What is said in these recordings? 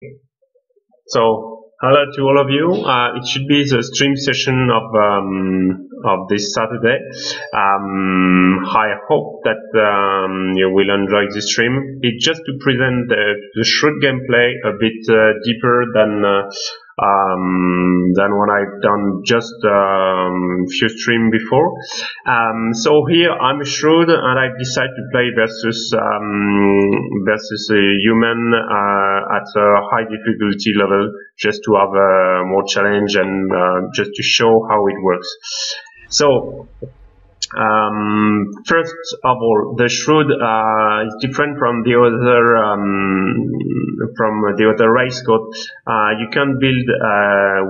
So, hello to all of you. It should be the stream session of this Saturday. I hope that you will enjoy this stream. It's just to present the Shroud gameplay a bit deeper than what I've done just few streams before. So here I'm a Shroud and I decided to play versus a human at a high difficulty level, just to have more challenge and just to show how it works. So first of all, the Shroud is different from the other race code. You can build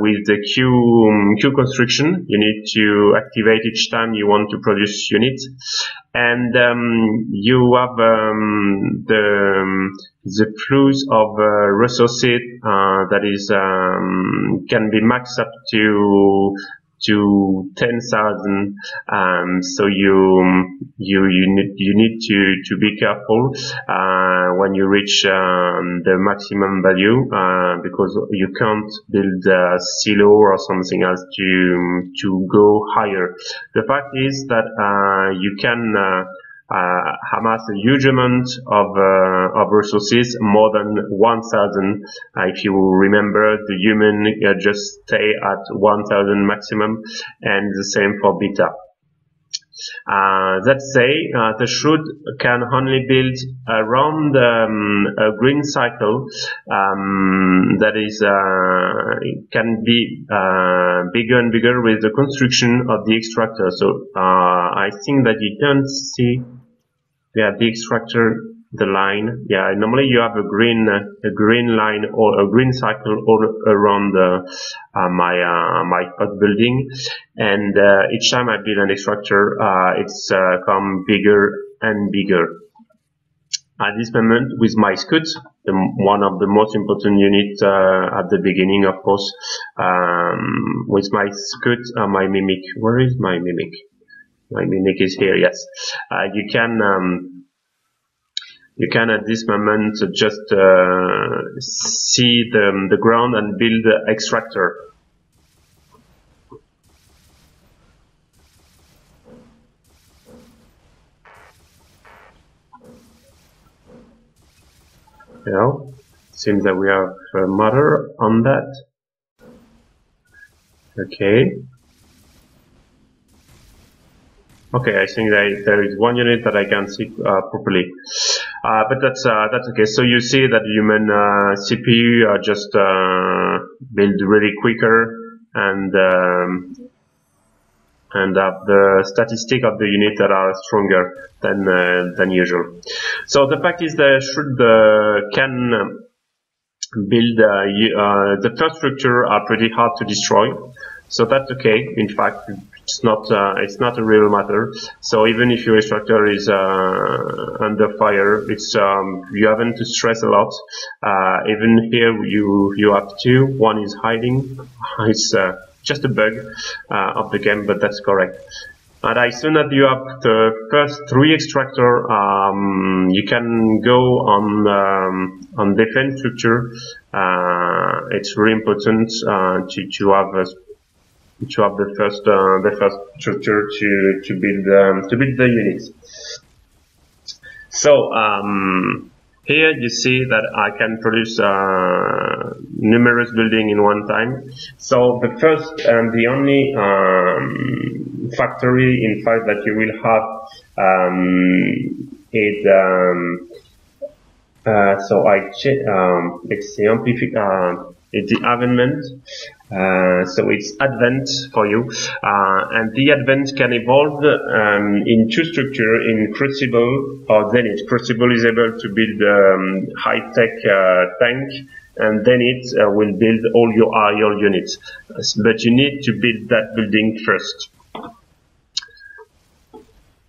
with the queue construction. You need to activate each time you want to produce units, and you have the flows of resources that is can be maxed up to 10,000. So you need to be careful when you reach the maximum value, because you can't build a silo or something else to go higher. The fact is that you can amass a huge amount of resources, more than 1,000. If you remember, the human just stay at 1,000 maximum, and the same for beta. Let's say the Shroud can only build around a green cycle that is can be bigger and bigger with the construction of the extractor. So I think that you don't see the extractor, the line. Yeah, normally you have a green line or a green cycle all around my hot building, and each time I build an extractor, it's come bigger and bigger. At this moment, with my scout, one of the most important units at the beginning, of course, with my scout, my mimic. Where is my mimic? My mimic is here. Yes, you can at this moment just see the ground and build the extractor. Well, seems that we have a mother on that. Okay. Okay, I think that there is one unit that I can see properly, but that's okay. So you see that human CPU are just build really quicker and have the statistic of the unit that are stronger than usual. So the fact is that Shroud can build the first structure are pretty hard to destroy. So that's okay. In fact, it's not a real matter. So even if your extractor is under fire, it's you haven't to stress a lot. Even here you have two. One is hiding. It's just a bug of the game, but that's correct. And as soon as you have the first 3 extractor, you can go on defense structure. It's really important to have the first structure to build the units. So here you see that I can produce numerous buildings in one time. So the first and the only factory, in fact, that you will have is so it's the it's the advent. So it's advent for you, and the advent can evolve in 2 structures, in Crucible or Zenith. Crucible is able to build high-tech tank, and then it will build all your units. But you need to build that building first.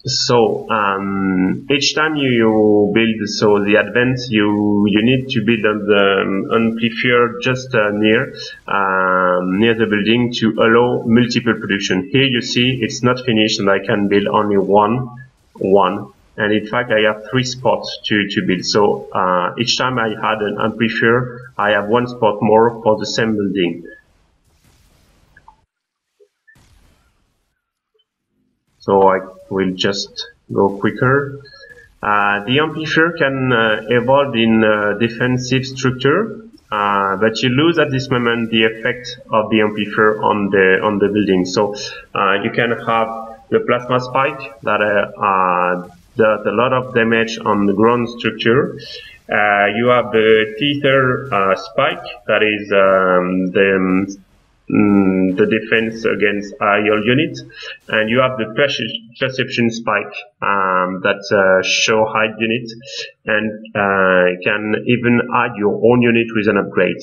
So each time you build, so the advent, you need to build the amplifier just near the building to allow multiple production. Here you see it's not finished, and I can build only one, and in fact I have 3 spots to build. So each time I add an amplifier, I have 1 spot more for the same building. So I will just go quicker. The amplifier can evolve in defensive structure, but you lose at this moment the effect of the amplifier on the building. So you can have the plasma spike that does a lot of damage on the ground structure. You have the tether spike, that is the defense against aerial units, and you have the perception spike that show hide unit, and can even add your own unit with an upgrade.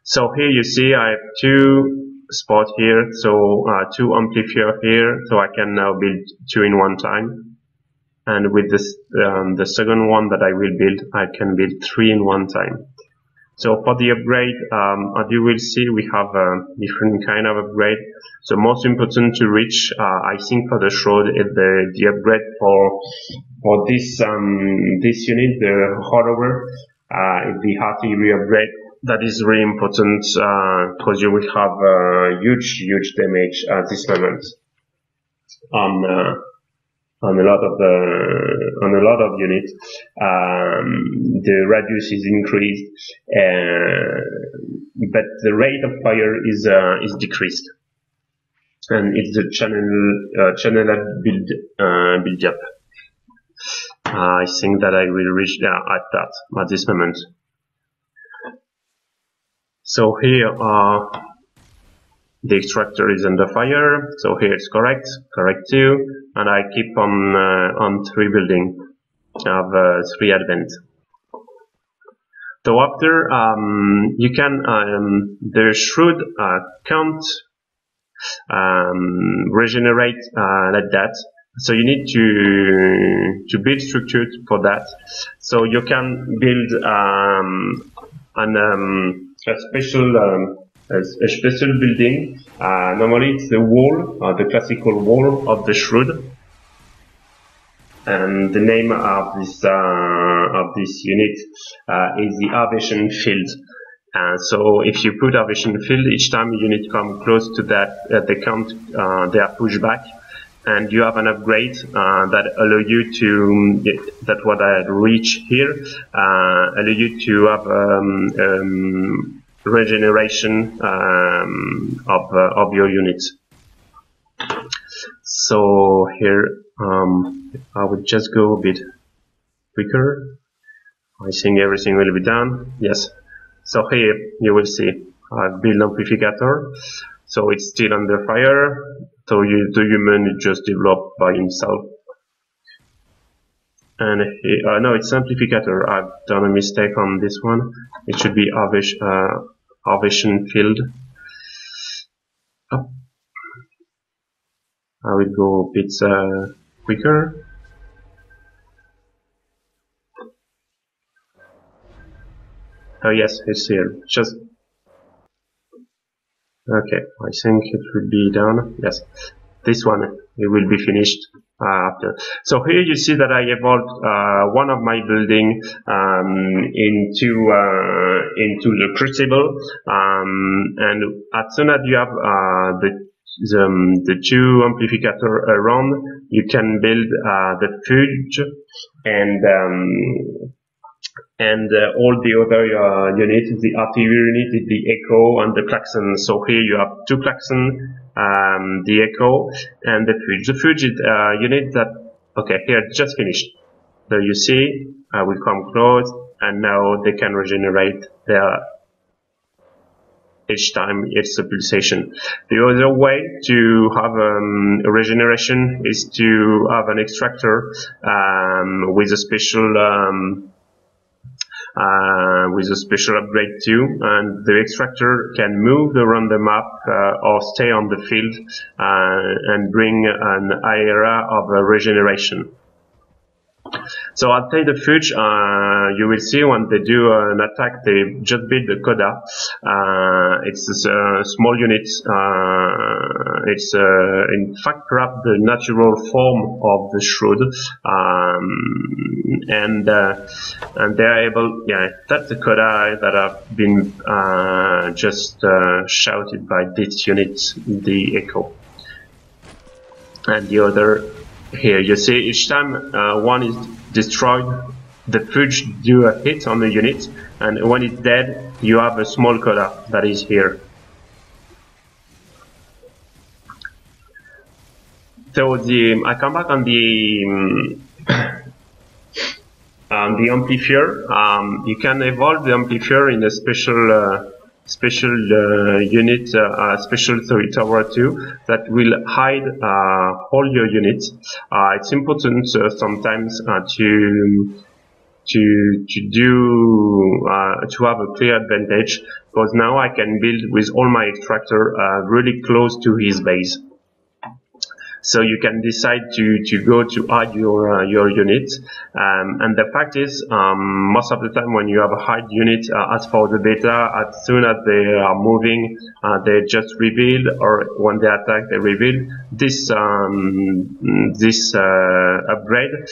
So here you see I have 2 spots here, so 2 amplifier here, so I can now build 2 in one time. And with this the second one that I will build, I can build 3 in one time. So for the upgrade, as you will see, we have different kind of upgrade. So most important to reach, I think for the Shroud, is the upgrade for this unit, the hollower, the artillery upgrade. That is really important because you will have huge damage at this moment on a lot of units. The radius is increased, but the rate of fire is decreased, and it's the channel build up. I think that I will reach at that at this moment. So here the extractor is under fire, so here it's correct 2, and I keep on 3 building. I have 3 advent. So after you can the Shroud can't regenerate like that. So you need to build structure for that. So you can build a special building. Normally it's the wall, the classical wall of the Shroud, and the name of this unit is the aviation field. So if you put aviation field, each time a unit come close to that, they are pushed back, and you have an upgrade that allow you to that what I reach here allow you to have regeneration of your units. So here I would just go a bit quicker. I think everything will be done. Yes. So here you will see I've built amplifier. So it's still under fire. So the human just developed by himself. And here, no, it's amplifier. I've done a mistake on this one. It should be aviation field. Oh. I will go a bit quicker. Oh yes, it's here. Just okay. I think it will be done. Yes, this one it will be finished after. So here you see that I evolved one of my building into the crucible, and as soon as you have the 2 amplifiers around, you can build the fudge and all the other units, the artillery unit, the echo, and the klaxon. So here you have 2 klaxon, the echo, and the fudge. The fudge is unit that, okay, here just finished. So you see, I will come close, and now they can regenerate their each time it's a pulsation. The other way to have a regeneration is to have an extractor with a special upgrade too, and the extractor can move around the map or stay on the field and bring an area of regeneration. So at the Fuge, you will see when they do an attack, they just build the coda. It's a small unit. It's in fact perhaps the natural form of the Shroud, and they're able. Yeah, that's the coda that have been just shouted by this unit, the Echo, and the other. Here you see each time one is destroyed, the Fuge do a hit on the unit, and when it's dead, you have a small coda that is here. So I come back on the amplifier. You can evolve the amplifier in a special unit, special tower 2 that will hide all your units. It's important sometimes to have a clear advantage, because now I can build with all my extractor really close to his base. So you can decide to go to hide your unit, and the fact is, most of the time when you have a hide unit, as for the beta, as soon as they are moving, they just reveal, or when they attack, they reveal. This upgrade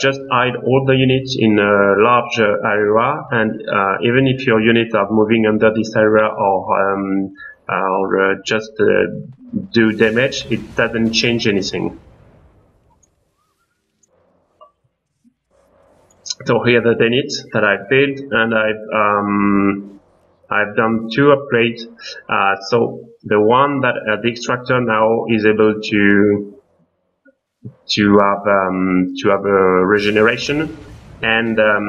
just hide all the units in a large area, and even if your units are moving under this area or just do damage, it doesn't change anything. So here are the units that I've built, and I've done 2 upgrades. So the one that the extractor now is able to have a regeneration, and the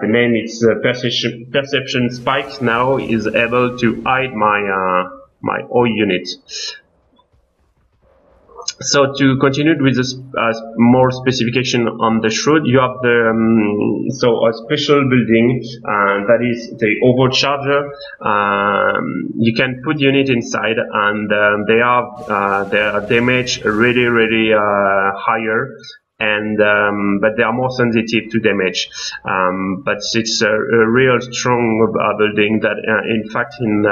name is perception spike. Now is able to hide my OI unit. So to continue with this more specification on the Shroud, you have the so a special building that is the overcharger. You can put unit inside, and they have their damage really higher, and but they are more sensitive to damage. But it's a real strong building that, in fact, in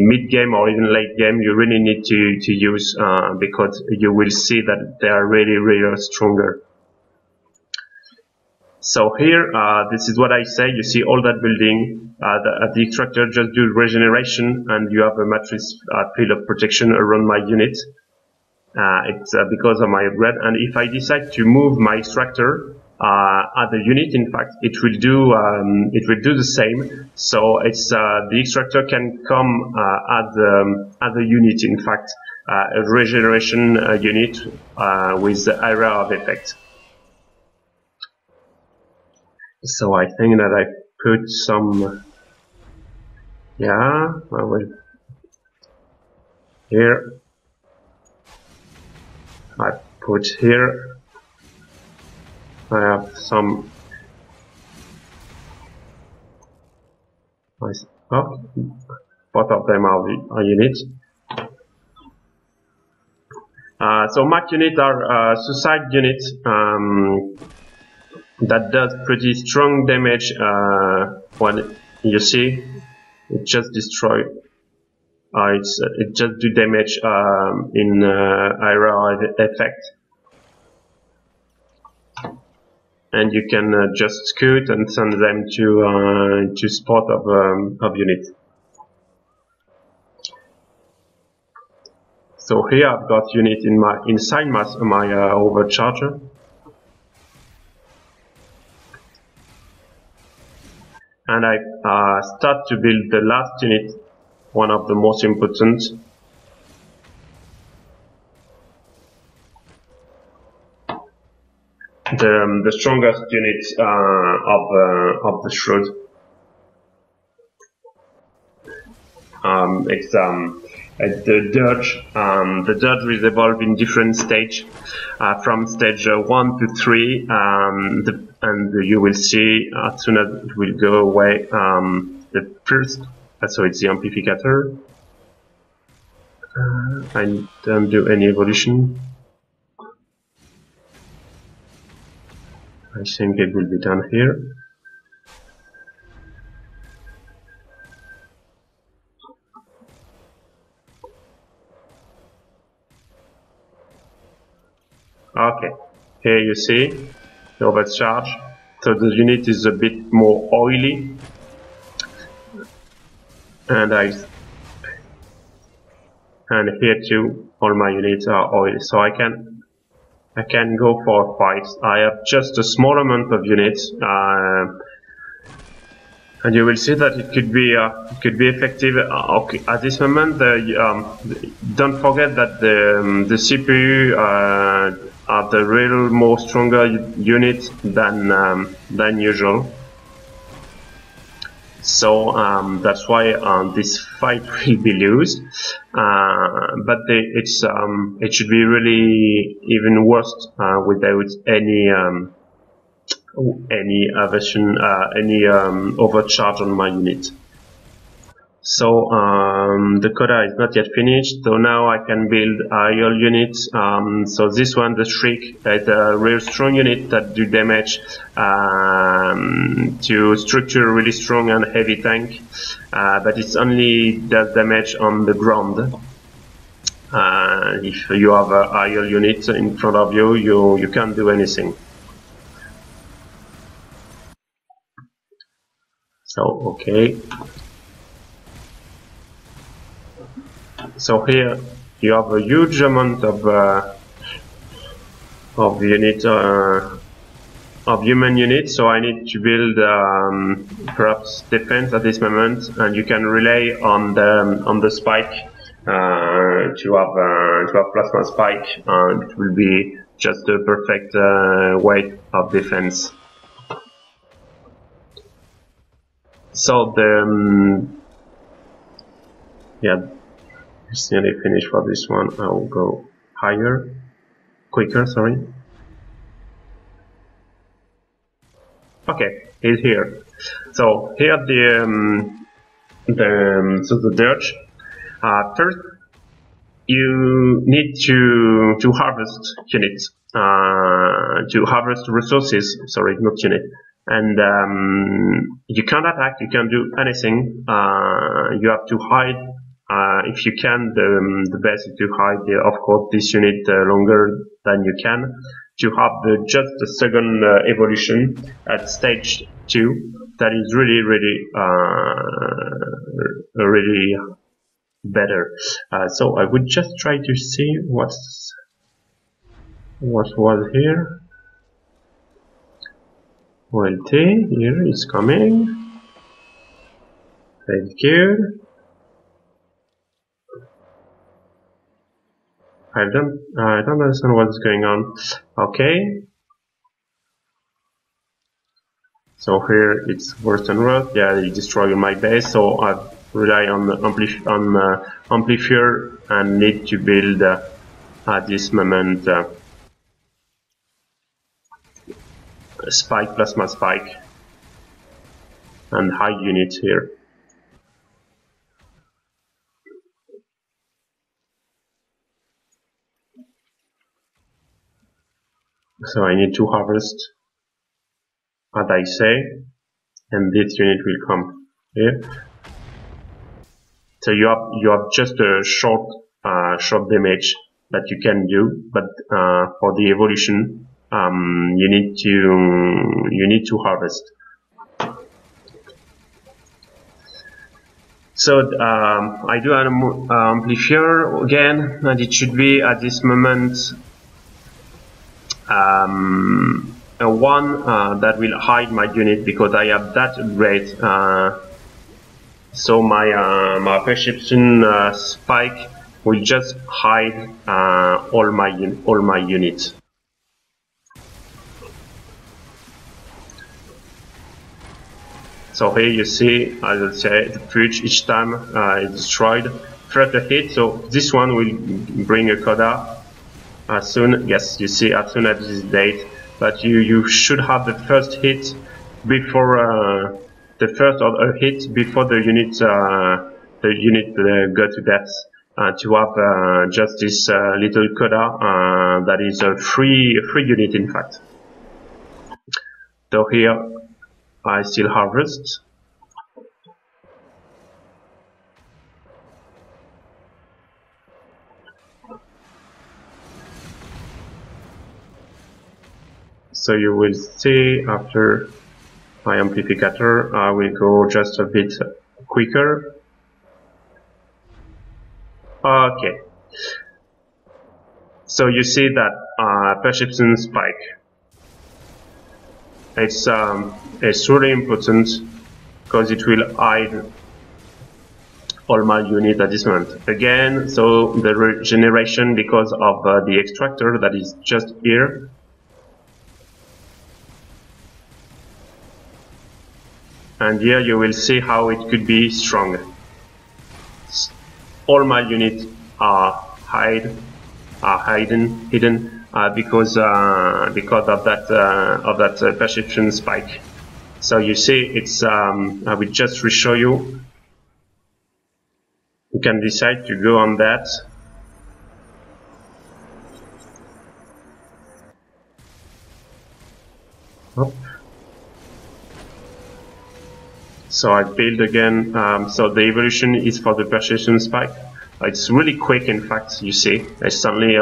mid game or even late game, you really need to use because you will see that they are really stronger. So here, this is what I say. You see all that building. The extractor just do regeneration, and you have a matrix field of protection around my unit. It's because of my upgrade, and if I decide to move my extractor at the unit, in fact, it will do the same. So it's the extractor can come at the unit, in fact, a regeneration unit with the area of effect. So I think that I put some, yeah, I will here. I put here, I have some, both of them are units. So Mac units are suicide units that does pretty strong damage when you see it just destroy. It just do damage in area effect, and you can just scoot and send them to spot of unit. So here I've got unit inside my overcharger, and I start to build the last unit. One of the most important. The strongest unit of the Shroud. It's the Dirge. The Dirge will evolve in different stage, from stage 1 to 3, and you will see as soon as it will go away. The first. So it's the amplificator. I don't do any evolution. I think it will be done here. Okay, here you see the overcharge. So the unit is a bit more oily, and here too all my units are oily. So I can go for fights. I have just a small amount of units, and you will see that it could be effective. Okay, at this moment, don't forget that the CPU are the real more stronger unit than usual. So that's why this fight will be lost. But it should be really even worse without any overcharge on my unit. So the coda is not yet finished, so now I can build aerial units. So this one, the Shriek, is a real strong unit that do damage to structure really strong and heavy tank, but it's only does damage on the ground. If you have an aerial unit in front of you, you can't do anything. So okay. So here you have a huge amount of unit of human units. So I need to build perhaps defense at this moment, and you can rely on the spike to have plasma spike, and it will be just the perfect way of defense. So yeah. It's nearly finished for this one. I will go quicker, sorry. Okay, it's here. So here the dirge. First, you need to harvest units, to harvest resources. Sorry, not unit. And you can't attack. You can't do anything. You have to hide. If you can, the best is to hide, of course, this unit longer than you can, to have just the second evolution at stage 2. That is really better. So I would just try to see what was here. Royalty here is coming. Thank you. I don't understand what's going on. Okay. So here it's worse and worse. Yeah, it destroyed my base. So I rely on the amplifier and need to build at this moment spike, plasma spike, and high units here. So I need to harvest, as I say, and this unit will come here. So you have just a short damage that you can do, but for the evolution, you need to harvest. So I do an amplifier again, and it should be at this moment a one that will hide my unit, because I have that upgrade. So my perception spike will just hide all my units. So here you see, as I say, the fridge each time is destroyed. First a hit, so this one will bring a coda as soon, yes, you see, as soon as this date. But you should have the first hit before the first hit before the unit go to death. to have just this little coda that is a free unit, in fact. So here I still harvest. So you will see after my amplificator, I will go just a bit quicker. Okay. So you see that perception spike. It's really important because it will hide all my unit at this moment. Again, so the regeneration because of the extractor that is just here. And here you will see how it could be strong. All my units are hidden because of that perception spike. So you see, it's I will just re-show you. You can decide to go on that. Oh. So I build again, so the evolution is for the perception spike. It's really quick, in fact, you see. It's only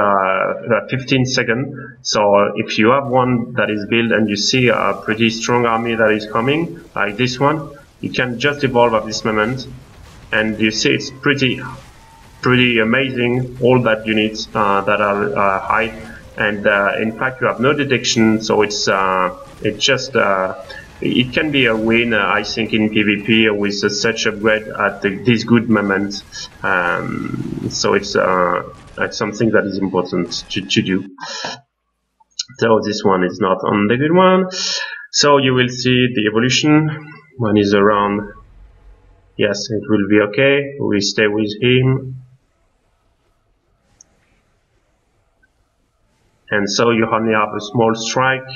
15 seconds. So if you have one that is built and you see a pretty strong army that is coming, like this one, you can just evolve at this moment. And you see it's pretty amazing, all that units that are high. And in fact, you have no detection, so it's just it can be a win, I think, in PvP with such upgrade at this good moment. So it's something that is important to do. So this one is not on the good one. So you will see the evolution. One is around. Yes, it will be okay. We stay with him. And so you only have a small strike.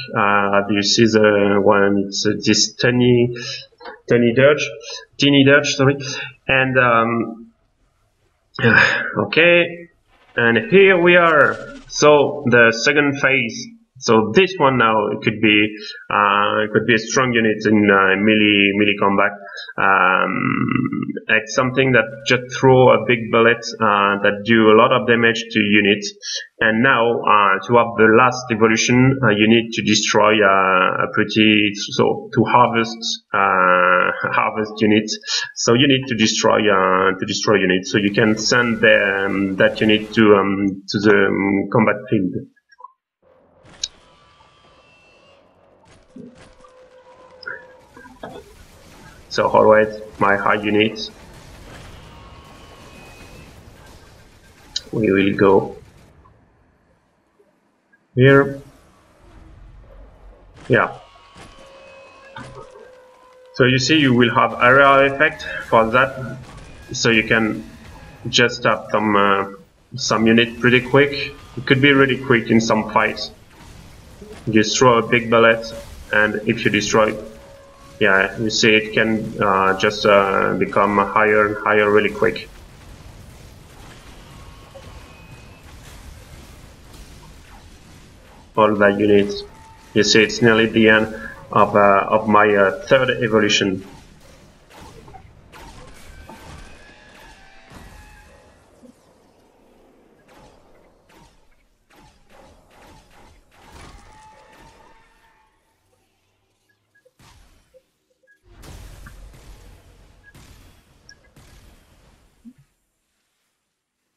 You see the one, it's this teeny dodge, sorry. And okay, and here we are. So the second phase. So this one now, it could be a strong unit in melee combat. It's something that just throw a big bullet that do a lot of damage to units. And now to have the last evolution, you need to destroy to harvest units. So you need to destroy units. So you can send that unit to the combat field. So alright, my high unit. We will go here. Yeah. So you see, you will have area effect for that. So you can just have some unit pretty quick. It could be really quick in some fights. Just throw a big bullet, and if you destroy. Yeah, you see it can just become higher and higher really quick. All that units. You see it's nearly the end of my third evolution.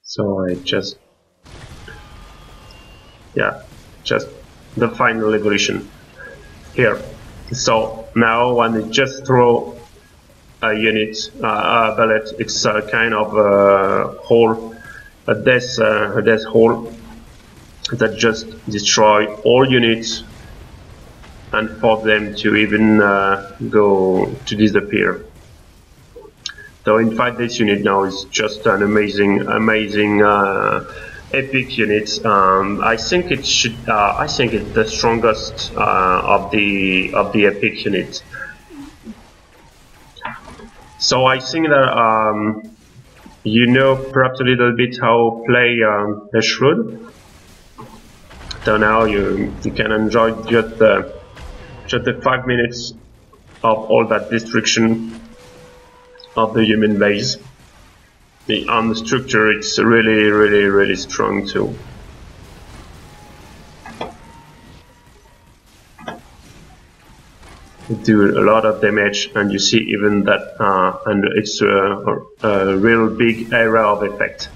So I just the final evolution here. So now when you just throw a unit, a bullet, it's a kind of hole, a death hole that just destroy all units and force them to even go to disappear. So in fact, this unit now is just an amazing epic unit. I think it should. I think it's the strongest of the epic unit. So I think that you know perhaps a little bit how play a Shroud. So now you can enjoy just the 5 minutes of all that destruction of the human base. On the structure, it's really strong too. It do a lot of damage, and you see even that, and it's a real big area of effect.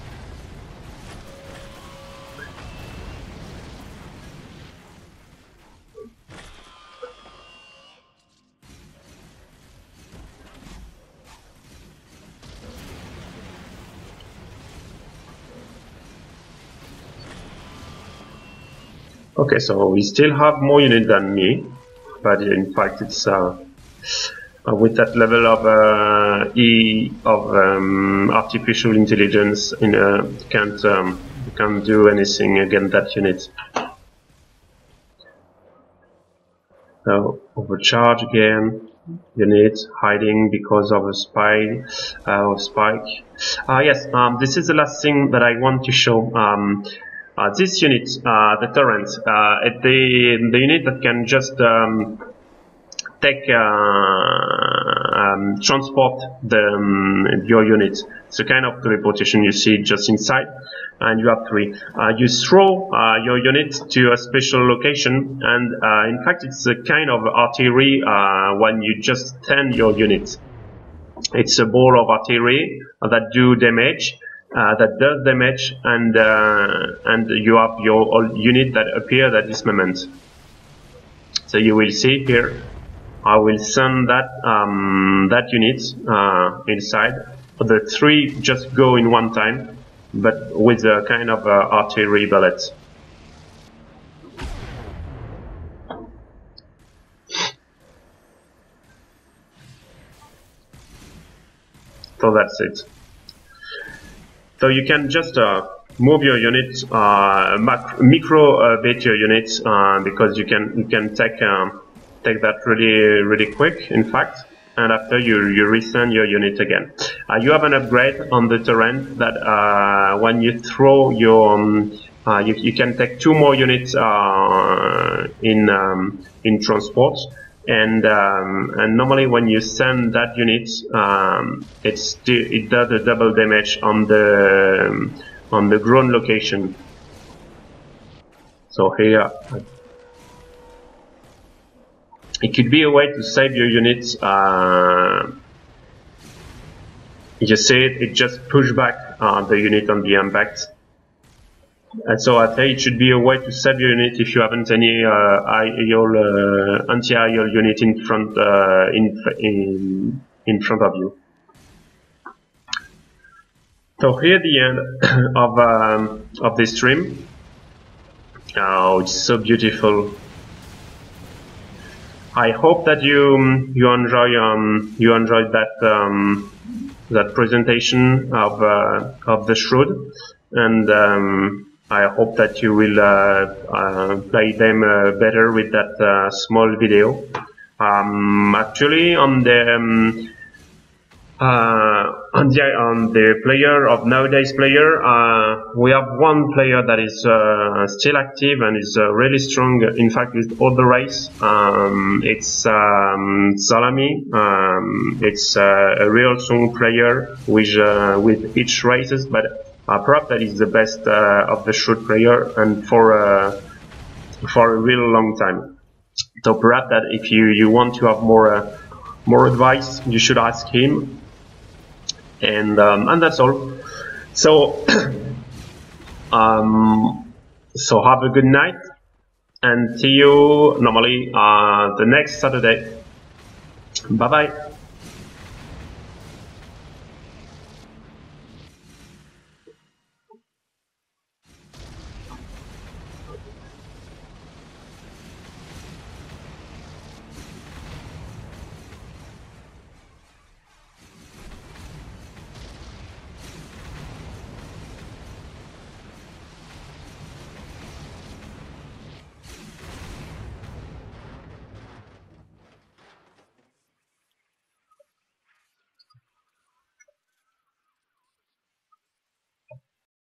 Okay, so we still have more units than me, but in fact it's with that level of artificial intelligence, can't do anything against that unit. So overcharge again. Unit hiding because of a spike. Yes, this is the last thing that I want to show. This unit, the torrent, the unit that can just take transport your unit. It's a kind of teleportation. You see just inside, and you have 3. You throw your unit to a special location, and in fact it's a kind of artillery when you just stand your unit. It's a ball of artillery that do damage. That does damage, and you have your unit that appears at this moment. So you will see here, I will send that that unit inside. The 3 just go in one time, but with a kind of artillery bullet. So that's it. So you can just move your unit, micro bit your unit, because you can take that really quick, in fact, and after you resend your unit again. You have an upgrade on the torrent that when you throw your you can take 2 more units in transport. And normally when you send that unit, it does a double damage on the ground location. So here, it could be a way to save your unit. You see it just push back the unit on the impact. And so I think it should be a way to save your unit if you haven't any anti-aerial unit in front in front of you. So here the end of this stream. Oh, it's so beautiful. I hope that you enjoyed that presentation of the Shroud, and I hope that you will play them better with that small video. Actually, on the player of nowadays player, we have one player that is still active and is really strong. In fact, with all the race, it's Salami. It's a real strong player with each races, but perhaps that is the best of the Shroud player, and for a real long time. So perhaps that if you want to have more advice, you should ask him. And that's all. So so have a good night, and see you normally the next Saturday. Bye bye.